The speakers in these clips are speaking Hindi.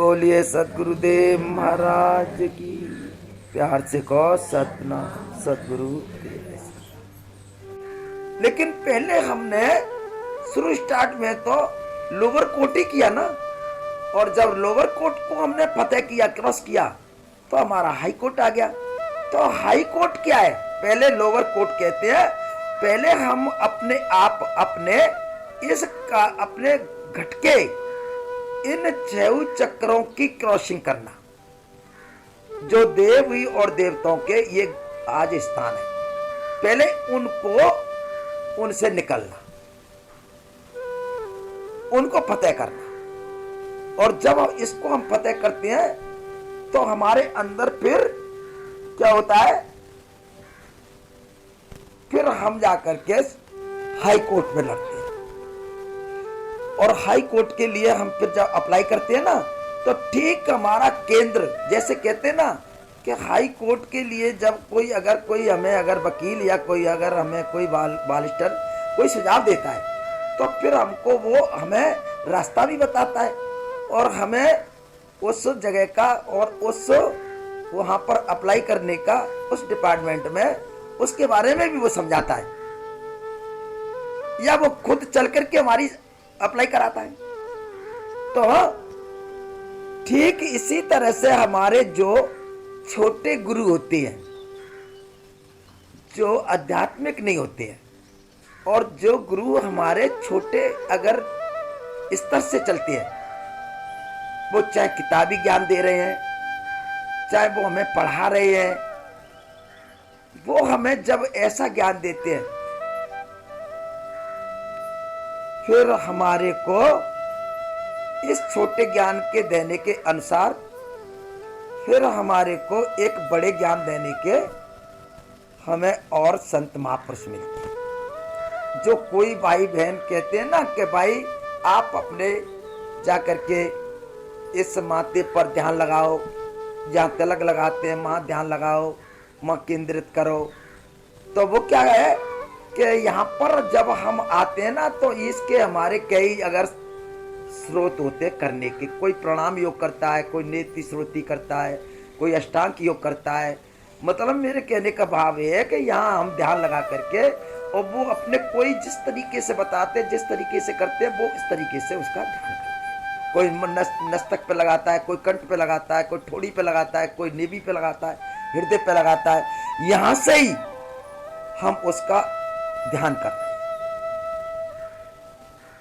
बोलिए सतगुरुदेव महाराज की। प्यार से कहो सतनाम सतगुरु देव। लेकिन पहले हमने शुरू स्टार्ट में तो लोअर कोर्ट ही किया ना, और जब लोअर कोर्ट को हमने फतेह किया, क्रॉस किया, तो हमारा हाई कोर्ट आ गया। तो हाई कोर्ट क्या है? पहले लोअर कोर्ट कहते हैं, पहले हम अपने आप अपने घटके इन 6 चक्रों की क्रॉसिंग करना, जो देव हुई और देवताओं के ये आज स्थान है, पहले उनसे निकलना, उनको फतेह करना। और जब इसको हम फतेह करते हैं तो हमारे अंदर फिर क्या होता है? फिर हम जाकर के हाई कोर्ट में लड़ते हैं, और हाई कोर्ट के लिए हम फिर जब अप्लाई करते हैं ना, तो ठीक हमारा केंद्र, जैसे कहते हैं ना कि हाई कोर्ट के लिए जब कोई हमें वकील या कोई हमें कोई बालिस्टर कोई सुझाव देता है, तो फिर हमको वो हमें रास्ता भी बताता है, और हमें उस जगह का और उस वहां पर अप्लाई करने का उस डिपार्टमेंट में उसके बारे में भी वो समझाता है, या वो खुद चल करके हमारी अप्लाई कराता है। तो ठीक इसी तरह से हमारे जो छोटे गुरु होते हैं, जो आध्यात्मिक नहीं होते हैं, और जो गुरु हमारे छोटे अगर स्तर से चलते हैं, वो चाहे किताबी ज्ञान दे रहे हैं, चाहे वो हमें पढ़ा रहे हैं, वो हमें जब ऐसा ज्ञान देते हैं, फिर हमारे को इस छोटे ज्ञान के देने के अनुसार फिर हमारे को एक बड़े ज्ञान देने के हमें और संत महापुरुष मिलते हैं। जो कोई भाई बहन कहते हैं ना कि भाई आप अपने जाकर के इस माथे पर ध्यान लगाओ, जहाँ तिलक लगाते हैं वहाँ ध्यान लगाओ, वहाँ केंद्रित करो, तो वो क्या है कि यहाँ पर जब हम आते हैं ना, तो इसके हमारे कई अगर स्रोत होते करने के। कोई प्रणाम योग करता है, कोई नेति श्रुति करता है, कोई अष्टांग योग करता है। मतलब मेरे कहने का भाव है कि यहाँ हम ध्यान लगा करके, और वो अपने कोई जिस तरीके से बताते, जिस तरीके से करते हैं, वो इस तरीके से उसका ध्यान करते हैं। कोई नस्तक पे लगाता है, कोई कंठ पे लगाता है, कोई ठोड़ी पे लगाता है, कोई नेवी पे लगाता है, हृदय पे लगाता है। यहाँ से ही हम उसका ध्यान कर रहे हैं।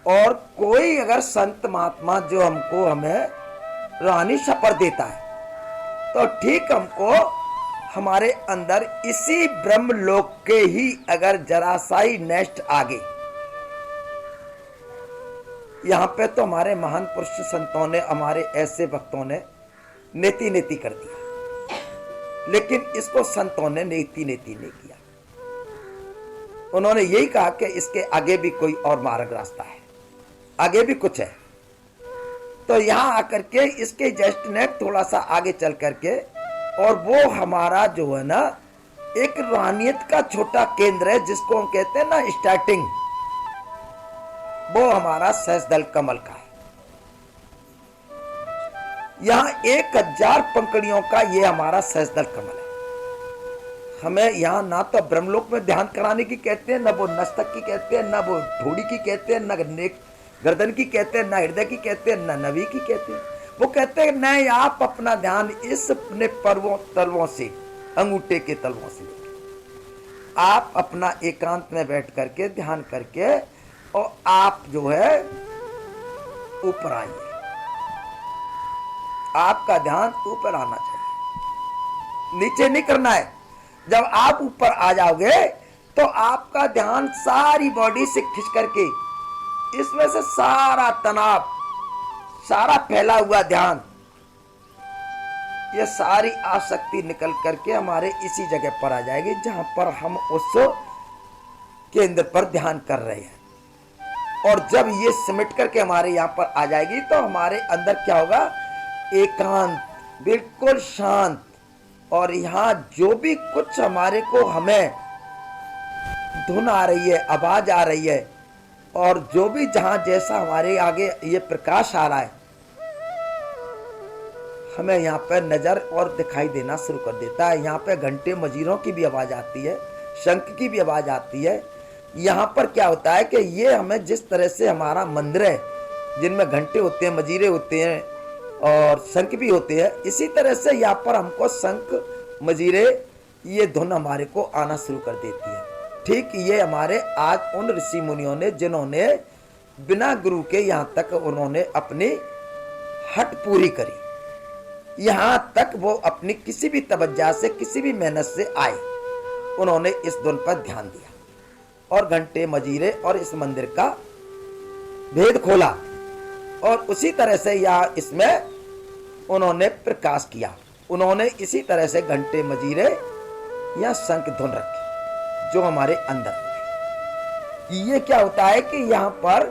और कोई अगर संत महात्मा जो हमें रूहानी शपथ देता है, तो ठीक हमको हमारे अंदर इसी ब्रह्म लोक के ही अगर जरा सा ही नेस्ट आगे, यहां पे तो हमारे महान पुरुष संतों ने, हमारे ऐसे भक्तों ने नेति नेति कर दिया, लेकिन इसको संतों ने नेति नेति नहीं किया। उन्होंने यही कहा कि इसके आगे भी कोई और मार्ग रास्ता है, आगे भी कुछ है। तो यहां आकर के इसके जस्ट ने थोड़ा सा आगे चल करके, और वो हमारा जो है ना एक रूहानियत का छोटा केंद्र है, जिसको हम कहते हैं ना स्टार्टिंग, वो हमारा सहस्त्रदल कमल का है। यहां 1000 पंखड़ियों का ये हमारा सहस्त्रदल कमल है। हमें यहाँ ना तो ब्रह्मलोक में ध्यान कराने की कहते हैं, न वो नस्तक की कहते हैं, न वो ठोड़ी की कहते हैं, न गर्दन की कहते हैं, न हृदय की कहते हैं, न नवी की कहते हैं। वो कहते हैं नहीं, आप अपना ध्यान इस अपने पर्वों तलवों से, अंगूठे के तलवों से आप अपना एकांत में बैठ करके ध्यान करके, और आप जो है ऊपर आइए। आपका ध्यान ऊपर आना चाहिए, नीचे नहीं करना है। जब आप ऊपर आ जाओगे तो आपका ध्यान सारी बॉडी से खींच करके, इसमें से सारा तनाव, सारा फैला हुआ ध्यान, ये सारी आसक्ति निकल करके हमारे इसी जगह पर आ जाएगी, जहां पर हम उस केंद्र पर ध्यान कर रहे हैं। और जब ये सिमट करके हमारे यहां पर आ जाएगी, तो हमारे अंदर क्या होगा? एकांत, बिल्कुल शांत। और यहाँ जो भी कुछ हमारे को हमें धुन आ रही है, आवाज आ रही है, और जो भी जहां जैसा हमारे आगे ये प्रकाश आ रहा है, हमें यहाँ पे नजर और दिखाई देना शुरू कर देता है। यहाँ पे घंटे मजीरों की भी आवाज आती है, शंख की भी आवाज आती है। यहाँ पर क्या होता है कि ये हमें जिस तरह से हमारा मंदिर है जिनमें घंटे होते हैं, मजीरे होते हैं और शंख भी होते हैं, इसी तरह से यहाँ पर हमको शंख मजीरे ये धुन हमारे को आना शुरू कर देती है। ठीक ये हमारे आज उन ऋषि मुनियों ने जिन्होंने बिना गुरु के यहाँ तक उन्होंने अपनी हट पूरी करी, यहाँ तक वो अपनी किसी भी तवज्जा से किसी भी मेहनत से आए, उन्होंने इस धुन पर ध्यान दिया और घंटे मजीरे और इस मंदिर का भेद खोला और उसी तरह से यहाँ इसमें उन्होंने प्रकाश किया। उन्होंने इसी तरह से घंटे मजीरे या शंख धुन रखी जो हमारे अंदर। ये क्या होता है कि यहाँ पर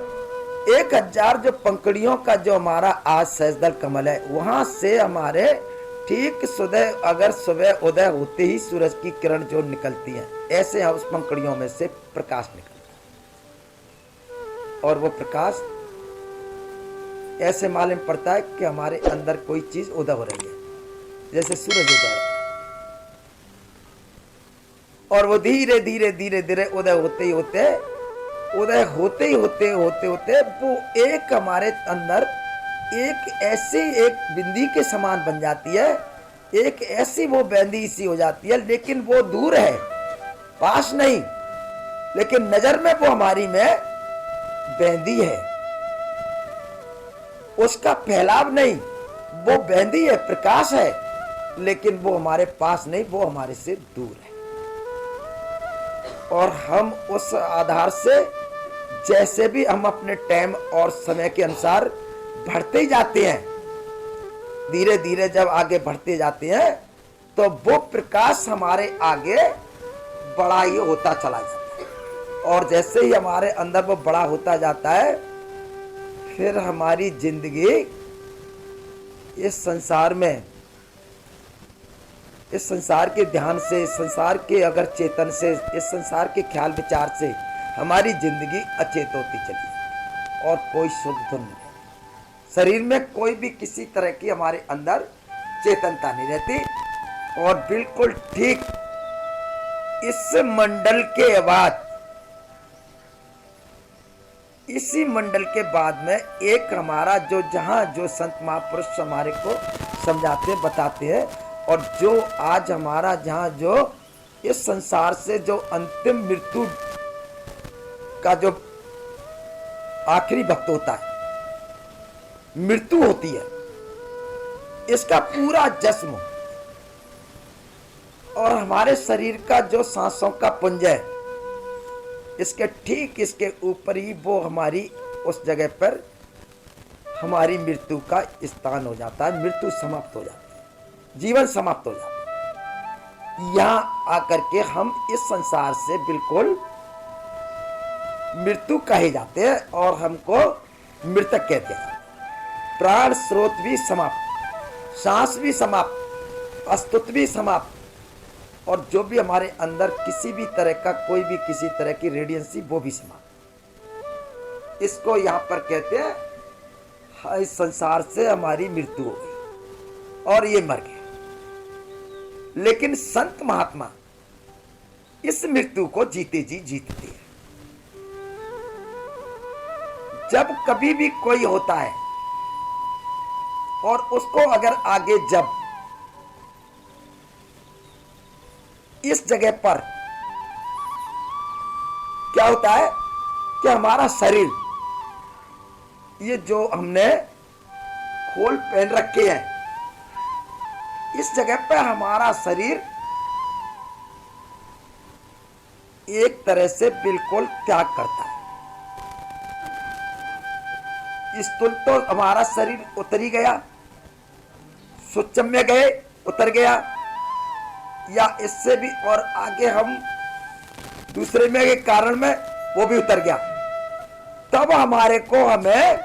1000 जो पंखड़ियों का जो हमारा आज सहस्त्रदल कमल है, वहां से हमारे ठीक सुबह उदय होते ही सूरज की किरण जो निकलती है, ऐसे उस पंखड़ियों में से प्रकाश निकलता है और वो प्रकाश ऐसे मालूम पड़ता है कि हमारे अंदर कोई चीज उदय हो रही है, जैसे सूरज उदय और वो धीरे धीरे धीरे धीरे उदय होते वो एक हमारे अंदर एक ऐसी एक बिंदी के समान बन जाती है, एक ऐसी वो बेंदी सी हो जाती है, लेकिन वो दूर है, पास नहीं, लेकिन नजर में वो हमारी में बेंदी है, उसका फैलाव नहीं, वो बेंदी है, प्रकाश है, लेकिन वो हमारे पास नहीं, वो हमारे से दूर है। और हम उस आधार से जैसे भी हम अपने टाइम और समय के अनुसार बढ़ते जाते हैं, धीरे धीरे जब आगे बढ़ते जाते हैं तो वो प्रकाश हमारे आगे बड़ा ही होता चला जाता है और जैसे ही हमारे अंदर वो बड़ा होता जाता है, फिर हमारी जिंदगी इस संसार में, इस संसार के ध्यान से, इस संसार के अगर चेतन से, इस संसार के ख्याल विचार से हमारी जिंदगी अचेत होती चली और कोई शुद्ध धुन नहीं, शरीर में कोई भी किसी तरह की हमारे अंदर चेतनता नहीं रहती। और बिल्कुल ठीक इस मंडल के बाद, इसी मंडल के बाद में एक हमारा जो जहां जो संत महापुरुष हमारे को समझाते बताते हैं और जो आज हमारा जहां जो इस संसार से जो अंतिम मृत्यु का जो आखिरी वक्त होता है, मृत्यु होती है, इसका पूरा जश्न और हमारे शरीर का जो सांसों का पुंज है, इसके ठीक इसके ऊपर ही वो हमारी उस जगह पर हमारी मृत्यु का स्थान हो जाता है, मृत्यु समाप्त हो जाती है, जीवन समाप्त हो जाता है। यहां आकर के हम इस संसार से बिल्कुल मृत्यु कहे जाते हैं और हमको मृतक कहते हैं। प्राण स्रोत भी समाप्त, सांस भी समाप्त, अस्तित्व भी समाप्त और जो भी हमारे अंदर किसी भी तरह का कोई भी किसी तरह की रेडियंसी वो भी समाप्त। इसको यहाँ पर कहते हैं इस संसार से हमारी मृत्यु हो गई और ये मर गए। लेकिन संत महात्मा इस मृत्यु को जीते जी जीतते हैं। जब कभी भी कोई होता है और उसको अगर आगे जब इस जगह पर क्या होता है कि हमारा शरीर ये जो हमने खोल पहन रखे हैं, इस जगह पर हमारा शरीर एक तरह से बिल्कुल त्याग करता है। इस तुल तो हमारा शरीर उतर ही गया, सुच्चम में गए उतर गया, या इससे भी और आगे हम दूसरे में के कारण में वो भी उतर गया, तब हमारे को हमें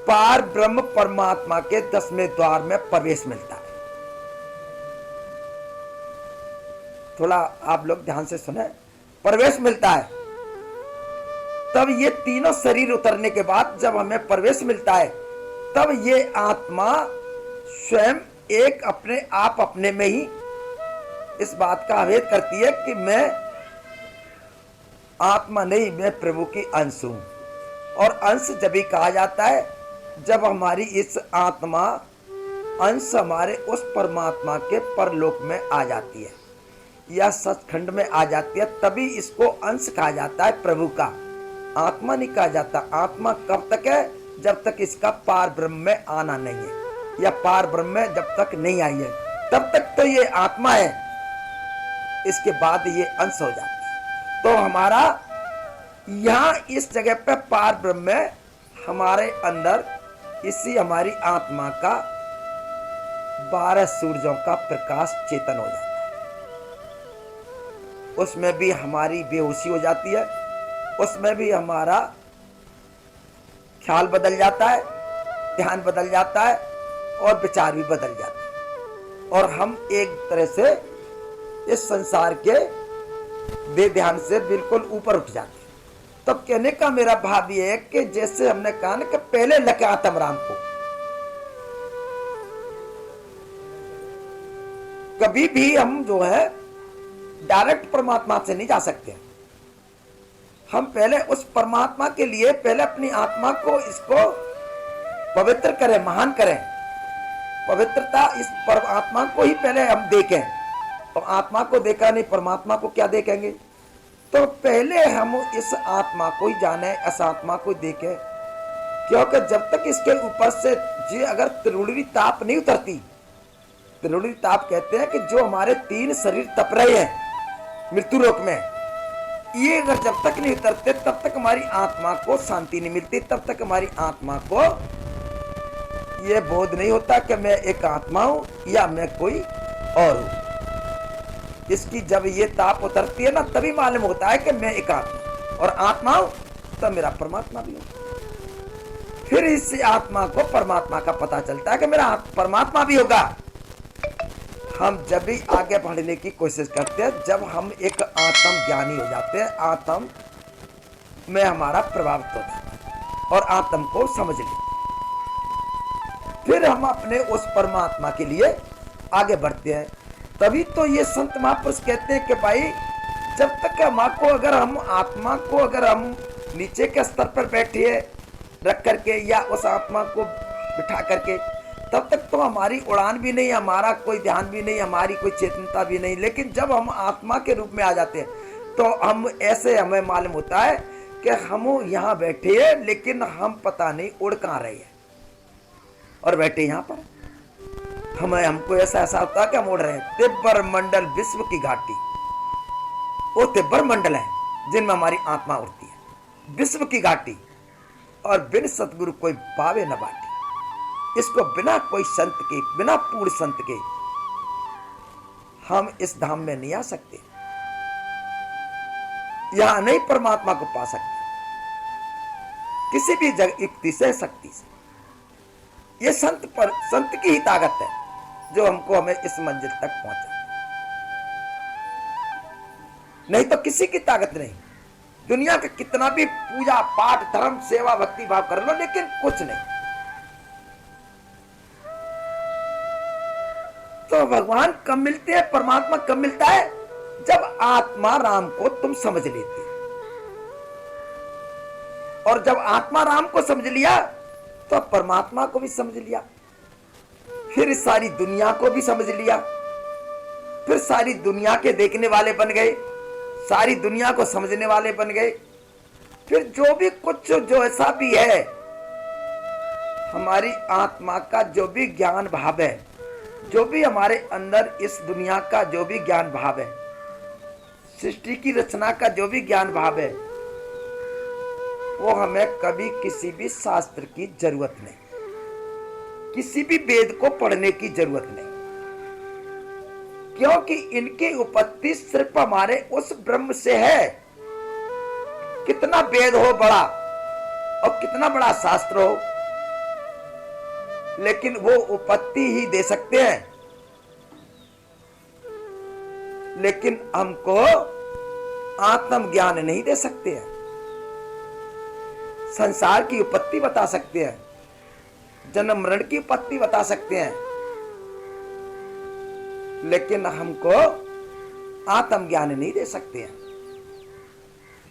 पार ब्रह्म परमात्मा के 10वें द्वार में प्रवेश मिलता है। थोड़ा आप लोग ध्यान से सुने, प्रवेश मिलता है। तब ये तीनों शरीर उतरने के बाद जब हमें प्रवेश मिलता है, तब ये आत्मा स्वयं एक अपने आप अपने में ही इस बात का अभेद करती है कि मैं आत्मा नहीं, मैं प्रभु की अंश हूं। और अंश जब भी कहा जाता है जब हमारी इस आत्मा अंश हमारे उस परमात्मा के परलोक में आ जाती है या सचखंड में आ जाती है, तभी इसको अंश कहा जाता है, प्रभु का। आत्मा नहीं कहा जाता। आत्मा कब तक है? जब तक इसका पार ब्रह्म में आना नहीं है या पार ब्रह्म में जब तक नहीं आई है तब तक तो ये आत्मा है, इसके बाद ये अंश हो जाती है। तो हमारा यहाँ इस जगह पे पार ब्रह्म में हमारे अंदर इसी हमारी आत्मा का 12 सूरजों का प्रकाश चेतन हो जाता है। उसमें भी हमारी बेहोशी हो जाती है, उसमें भी हमारा ख्याल बदल जाता है, ध्यान बदल जाता है और विचार भी बदल जाते हैं और हम एक तरह से इस संसार के बेध्यान से बिल्कुल ऊपर उठ जाते हैं। तब कहने का मेरा भाव ये है कि जैसे हमने कहा ना कि पहले लगे आत्म राम को, कभी भी हम जो है डायरेक्ट परमात्मा से नहीं जा सकते। हम पहले उस परमात्मा के लिए पहले अपनी आत्मा को इसको पवित्र करें, महान करें। पवित्रता इस परमात्मा को ही पहले हम देखें। तो आत्मा को देखा नहीं, परमात्मा को क्या देखेंगे? तो पहले हम इस आत्मा को ही जाने, इस आत्मा को देखें, क्योंकि जब तक इसके ऊपर से जी अगर त्रिगुणी ताप नहीं उतरती, त्रिगुणी ताप कहते हैं कि जो हमारे 3 शरीर तप रहे हैं मृत्यु लोक में, ये अगर जब तक नहीं उतरते तब तक हमारी आत्मा को शांति नहीं मिलती, तब तक हमारी आत्मा को ये बोध नहीं होता कि मैं एक आत्मा हूं या मैं कोई और हूं। इसकी जब ये ताप उतरती है ना, तभी मालूम होता है कि मैं एक आत्मा और आत्मा हूं, तब मेरा परमात्मा भी हो। फिर इस आत्मा को परमात्मा का पता चलता है कि मेरा परमात्मा भी होगा। हम जब भी आगे बढ़ने की कोशिश करते हैं, जब हम एक आत्म ज्ञानी हो जाते हैं, आत्म में हमारा प्रभावित होता है और आत्म को समझ लेते हैं, फिर हम अपने उस परमात्मा के लिए आगे बढ़ते हैं। तभी तो ये संत महापुरुष कहते हैं कि भाई जब तक हमको अगर हम आत्मा को अगर हम नीचे के स्तर पर बैठे रख करके या उस आत्मा को बिठा करके, तब तक तो हमारी उड़ान भी नहीं, हमारा कोई ध्यान भी नहीं, हमारी कोई चेतनता भी नहीं। लेकिन जब हम आत्मा के रूप में आ जाते हैं तो हम ऐसे हमें मालूम होता है कि हम यहाँ बैठे हैं लेकिन हम पता नहीं उड़ कहाँ रहे हैं और बैठे यहाँ पर। हमको ऐसा होता है कि हम उड़ रहे हैं। तिब्बर मंडल विश्व की घाटी, वो तिब्बर मंडल है जिनमें हमारी आत्मा उड़ती है, विश्व की घाटी। और बिन सतगुरु कोई पावे न बाटी। इसको बिना कोई संत के, बिना पूर्ण संत के हम इस धाम में नहीं आ सकते, यहां नहीं परमात्मा को पा सकते किसी भी युक्ति से, शक्ति से। ये संत की ही ताकत है जो हमको हमें इस मंजिल तक पहुंचा, नहीं तो किसी की ताकत नहीं। दुनिया का कितना भी पूजा पाठ धर्म सेवा भक्ति भाव कर लो, लेकिन कुछ नहीं। तो भगवान कब मिलते हैं, परमात्मा कब मिलता है? जब आत्मा राम को तुम समझ लेते। और जब आत्मा राम को समझ लिया तो परमात्मा को भी समझ लिया, फिर सारी दुनिया को भी समझ लिया, फिर सारी दुनिया के देखने वाले बन गए, सारी दुनिया को समझने वाले बन गए। फिर जो भी कुछ जो ऐसा भी है, हमारी आत्मा का जो भी ज्ञान भाव है, जो भी हमारे अंदर इस दुनिया का जो भी ज्ञान भाव है, सृष्टि की रचना का जो भी ज्ञान भाव है, वो हमें कभी किसी भी शास्त्र की जरूरत नहीं, किसी भी वेद को पढ़ने की जरूरत नहीं, क्योंकि इनकी उत्पत्ति सिर्फ हमारे उस ब्रह्म से है। कितना वेद हो बड़ा और कितना बड़ा शास्त्र हो, लेकिन वो उत्पत्ति ही दे सकते हैं, लेकिन हमको आत्मज्ञान नहीं दे सकते हैं। संसार की उत्पत्ति बता सकते हैं, जन्म मरण की उत्पत्ति बता सकते हैं, लेकिन हमको आत्मज्ञान नहीं दे सकते हैं।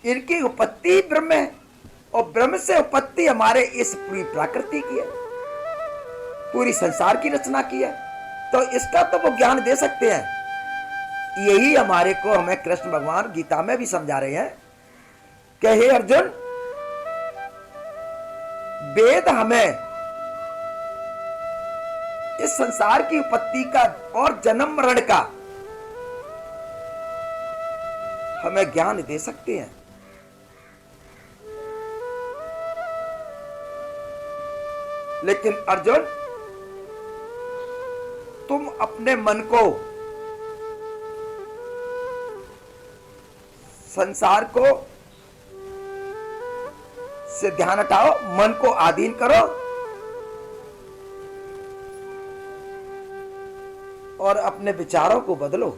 इनकी उत्पत्ति ब्रह्म है और ब्रह्म से उत्पत्ति हमारे इस पूरी प्रकृति की है, पूरी संसार की रचना की है, तो इसका तो वो ज्ञान दे सकते हैं। यही हमारे को हमें कृष्ण भगवान गीता में भी समझा रहे हैं कि हे अर्जुन, वेद हमें इस संसार की उत्पत्ति का और जन्म मरण का हमें ज्ञान दे सकते हैं। लेकिन अर्जुन, तुम अपने मन को संसार को से ध्यान हटाओ, मन को आधीन करो और अपने विचारों को बदलो।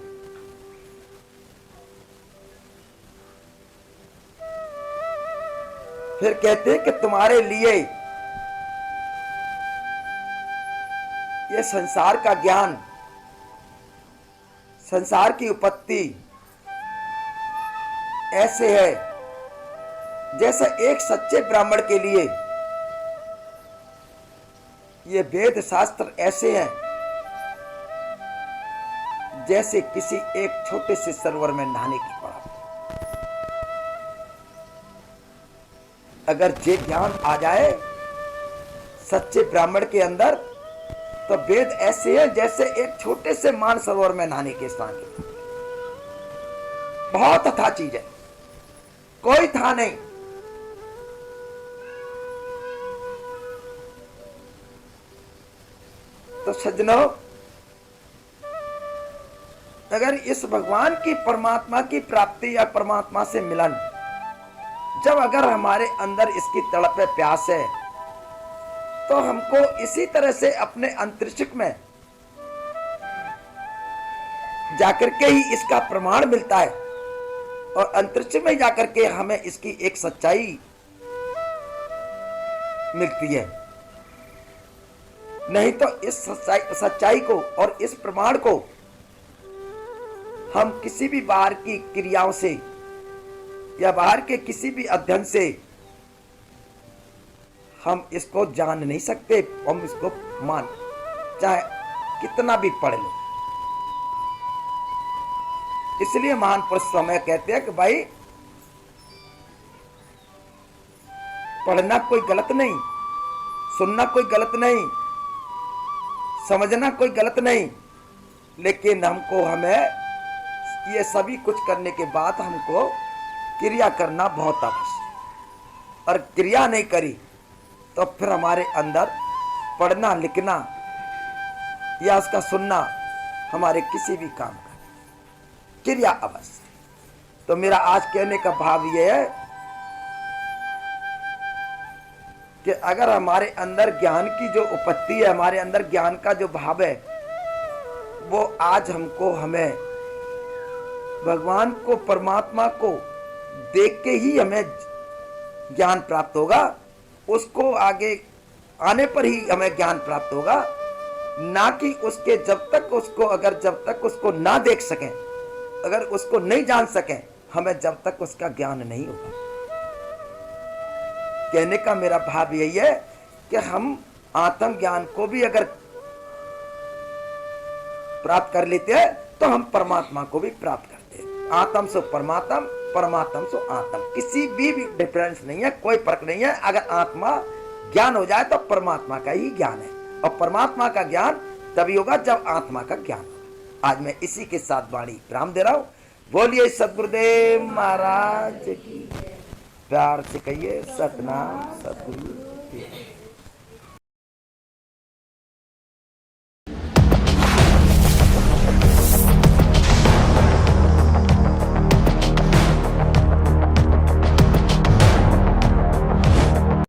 फिर कहते हैं कि तुम्हारे लिए ये संसार का ज्ञान, संसार की उत्पत्ति ऐसे है जैसे एक सच्चे ब्राह्मण के लिए ये वेद शास्त्र ऐसे हैं जैसे किसी एक छोटे से सरोवर में नहाने की पड़ा। अगर ये ज्ञान आ जाए सच्चे ब्राह्मण के अंदर, तो वेद ऐसे है जैसे एक छोटे से मान सरोवर में नहाने के स्थान की। बहुत अथा चीज है, कोई था नहीं। तो सज्जनों, अगर इस भगवान की परमात्मा की प्राप्ति या परमात्मा से मिलन जब अगर हमारे अंदर इसकी तड़प है, प्यास है, तो हमको इसी तरह से अपने अंतरिक्ष में जाकर के ही इसका प्रमाण मिलता है और अंतरिक्ष में जाकर के हमें इसकी एक सच्चाई मिलती है। नहीं तो इस सच्चाई को और इस प्रमाण को हम किसी भी बाहर की क्रियाओं से या बाहर के किसी भी अध्ययन से हम इसको जान नहीं सकते। हम इसको मान चाहे कितना भी पढ़ लो। इसलिए महान पुरुष समय कहते हैं कि भाई पढ़ना कोई गलत नहीं, सुनना कोई गलत नहीं, समझना कोई गलत नहीं, लेकिन हमें ये सभी कुछ करने के बाद हमको क्रिया करना बहुत आवश्यक। और क्रिया नहीं करी तो फिर हमारे अंदर पढ़ना लिखना या उसका सुनना हमारे किसी भी काम का क्रिया अवश्य। तो मेरा आज कहने का भाव यह है कि अगर हमारे अंदर ज्ञान की जो उपत्ति है, हमारे अंदर ज्ञान का जो भाव है, वो आज हमें भगवान को, परमात्मा को देख के ही हमें ज्ञान प्राप्त होगा। उसको आगे आने पर ही हमें ज्ञान प्राप्त होगा, ना कि उसके जब तक उसको ना देख सकें, अगर उसको नहीं जान सकें, हमें जब तक उसका ज्ञान नहीं होगा। कहने का मेरा भाव यही है कि हम आत्म ज्ञान को भी अगर प्राप्त कर लेते हैं तो हम परमात्मा को भी प्राप्त करते हैं। आत्म सो परमात्मा, परमात्म सो आत्म, किसी भी डिफरेंस नहीं है, कोई फर्क नहीं है। अगर आत्मा ज्ञान हो जाए तो परमात्मा का ही ज्ञान है, और परमात्मा का ज्ञान तभी होगा जब आत्मा का ज्ञान होगा। आज मैं इसी के साथ वाणी विराम दे रहा हूं। बोलिए सतगुरुदेव महाराज की। प्यार से कहिए सतनाम सतगुरु।